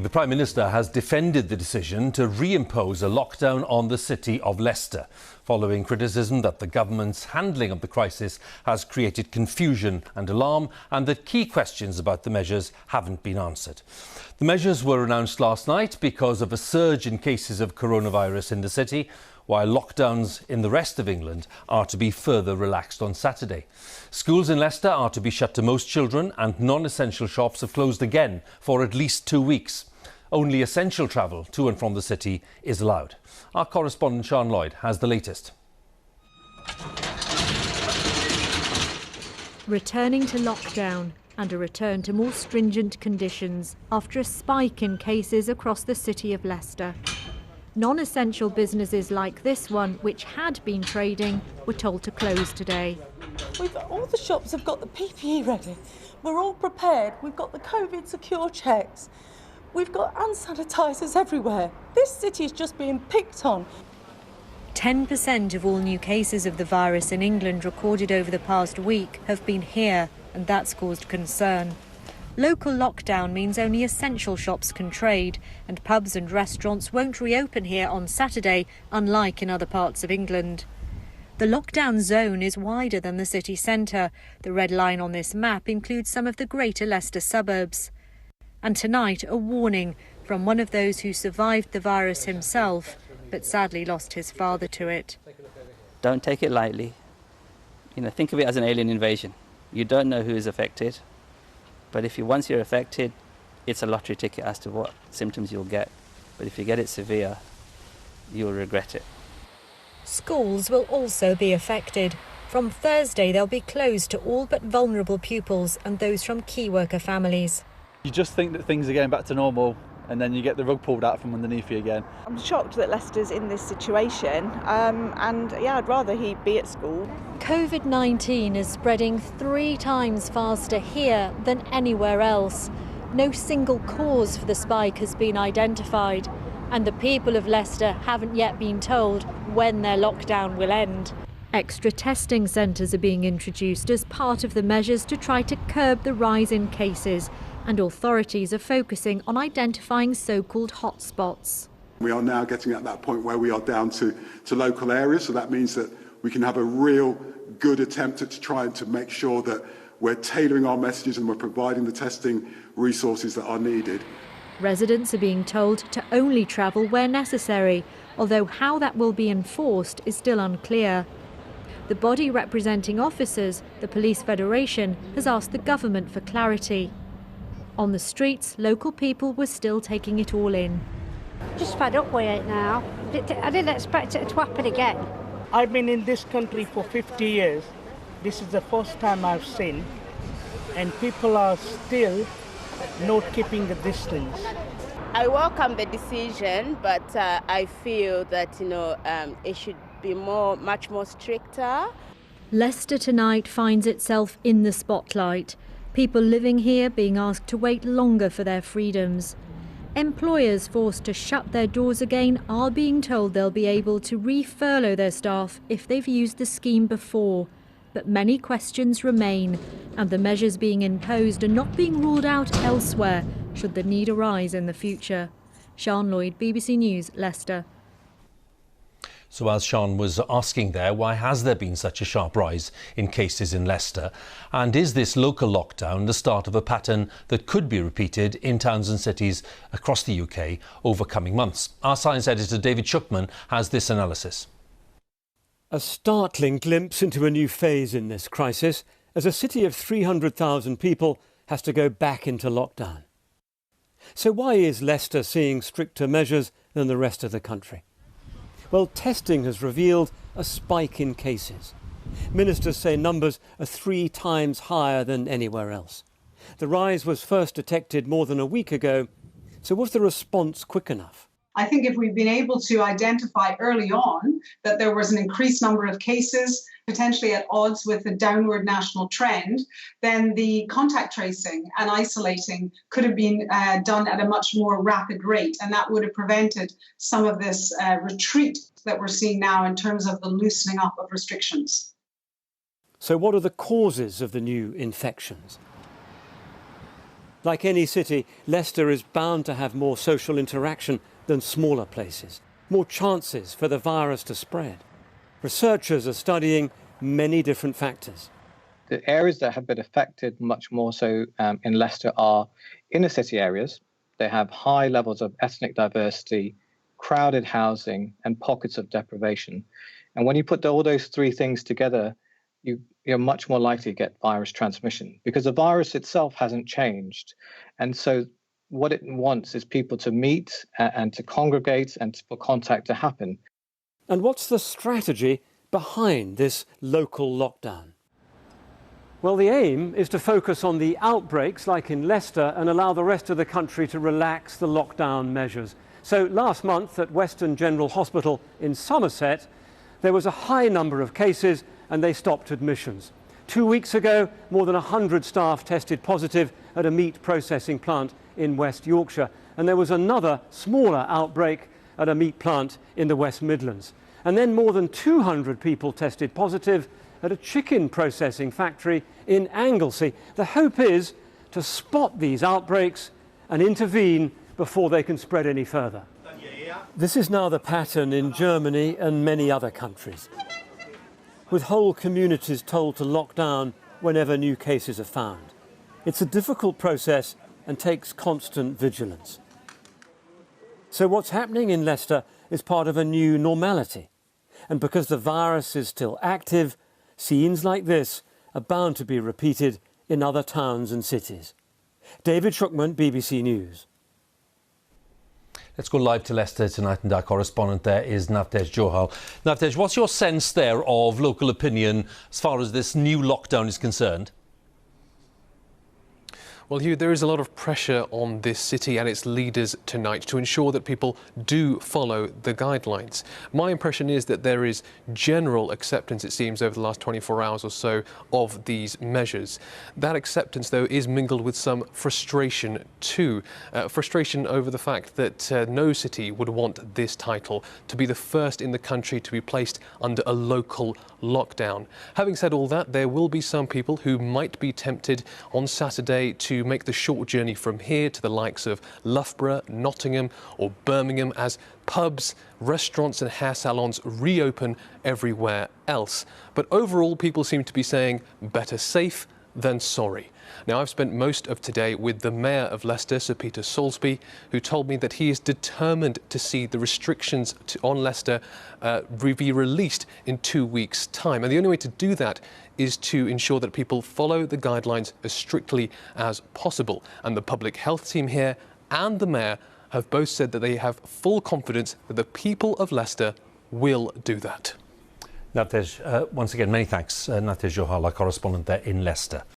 The Prime Minister has defended the decision to reimpose a lockdown on the city of Leicester, following criticism that the government's handling of the crisis has created confusion and alarm, and that key questions about the measures haven't been answered. The measures were announced last night because of a surge in cases of coronavirus in the city, while lockdowns in the rest of England are to be further relaxed on Saturday. Schools in Leicester are to be shut to most children, and non-essential shops have closed again for at least 2 weeks. Only essential travel to and from the city is allowed. Our correspondent Sian Lloyd has the latest. Returning to lockdown and a return to more stringent conditions after a spike in cases across the city of Leicester. Non-essential businesses like this one, which had been trading, were told to close today. All the shops have got the PPE ready. We're all prepared. We've got the COVID secure checks. We've got hand sanitisers everywhere. This city is just being picked on. 10% of all new cases of the virus in England recorded over the past week have been here, and that's caused concern. Local lockdown means only essential shops can trade, and pubs and restaurants won't reopen here on Saturday, unlike in other parts of England. The lockdown zone is wider than the city centre. The red line on this map includes some of the greater Leicester suburbs. And tonight, a warning from one of those who survived the virus himself, but sadly lost his father to it. Don't take it lightly. Think of it as an alien invasion. You don't know who is affected. But once you're affected, it's a lottery ticket as to what symptoms you'll get. But if you get it severe, you'll regret it. Schools will also be affected. From Thursday, they'll be closed to all but vulnerable pupils and those from key worker families. You just think that things are going back to normal, and then you get the rug pulled out from underneath you again. I'm shocked that Leicester's in this situation, I'd rather he be at school. COVID-19 is spreading 3 times faster here than anywhere else. No single cause for the spike has been identified, and the people of Leicester haven't yet been told when their lockdown will end. Extra testing centres are being introduced as part of the measures to try to curb the rise in cases, and authorities are focusing on identifying so-called hotspots. We are now getting at that point where we are down to local areas, so that means that we can have a real good attempt to try and to make sure that we're tailoring our messages and we're providing the testing resources that are needed. Residents are being told to only travel where necessary, although how that will be enforced is still unclear. The body representing officers, the Police Federation, has asked the government for clarity. On the streets, local people were still taking it all in. Just fed up with it now. I didn't expect it to happen again. I've been in this country for 50 years. This is the first time I've seen, and people are still not keeping the distance. I welcome the decision, but I feel that it should be much more stricter. Leicester tonight finds itself in the spotlight. People living here being asked to wait longer for their freedoms. Employers forced to shut their doors again are being told they'll be able to re-furlough their staff if they've used the scheme before. But many questions remain, and the measures being imposed are not being ruled out elsewhere should the need arise in the future. Sian Lloyd, BBC News, Leicester. So as Sian was asking there, why has there been such a sharp rise in cases in Leicester? And is this local lockdown the start of a pattern that could be repeated in towns and cities across the UK over coming months? Our science editor David Shukman has this analysis. A startling glimpse into a new phase in this crisis as a city of 300,000 people has to go back into lockdown. So why is Leicester seeing stricter measures than the rest of the country? Well, testing has revealed a spike in cases. Ministers say numbers are 3 times higher than anywhere else. The rise was first detected more than a week ago, so was the response quick enough? I think if we've been able to identify early on that there was an increased number of cases, potentially at odds with the downward national trend, then the contact tracing and isolating could have been done at a much more rapid rate. And that would have prevented some of this retreat that we're seeing now in terms of the loosening up of restrictions. So what are the causes of the new infections? Like any city, Leicester is bound to have more social interaction than smaller places, more chances for the virus to spread. Researchers are studying many different factors. The areas that have been affected much more so in Leicester are inner city areas. They have high levels of ethnic diversity, crowded housing, and pockets of deprivation. And when you put all those three things together, you're much more likely to get virus transmission because the virus itself hasn't changed. And so what it wants is people to meet and to congregate and for contact to happen. And what's the strategy behind this local lockdown? Well, the aim is to focus on the outbreaks like in Leicester and allow the rest of the country to relax the lockdown measures. So last month at Western General Hospital in Somerset, there was a high number of cases and they stopped admissions. 2 weeks ago, more than 100 staff tested positive at a meat processing plant in West Yorkshire. And there was another smaller outbreak at a meat plant in the West Midlands. And then more than 200 people tested positive at a chicken processing factory in Anglesey. The hope is to spot these outbreaks and intervene before they can spread any further. This is now the pattern in Germany and many other countries, with whole communities told to lock down whenever new cases are found. It's a difficult process and takes constant vigilance. So what's happening in Leicester is part of a new normality. And because the virus is still active, scenes like this are bound to be repeated in other towns and cities. David Shukman, BBC News. Let's go live to Leicester tonight, and our correspondent there is Navtej Johal. Navtej, what's your sense there of local opinion as far as this new lockdown is concerned? Well, Huw, there is a lot of pressure on this city and its leaders tonight to ensure that people do follow the guidelines. My impression is that there is general acceptance, it seems, over the last 24 hours or so of these measures. That acceptance, though, is mingled with some frustration too. Frustration over the fact that no city would want this title to be the first in the country to be placed under a local lockdown. Having said all that, there will be some people who might be tempted on Saturday to make the short journey from here to the likes of Loughborough, Nottingham or Birmingham as pubs, restaurants and hair salons reopen everywhere else. But overall, people seem to be saying better safe than sorry. Now, I've spent most of today with the Mayor of Leicester, Sir Peter Soulsby, who told me that he is determined to see the restrictions on Leicester be released in 2 weeks' time. And the only way to do that is to ensure that people follow the guidelines as strictly as possible. And the public health team here and the Mayor have both said that they have full confidence that the people of Leicester will do that. Navtej, once again, many thanks. Navtej Johal, our correspondent there in Leicester.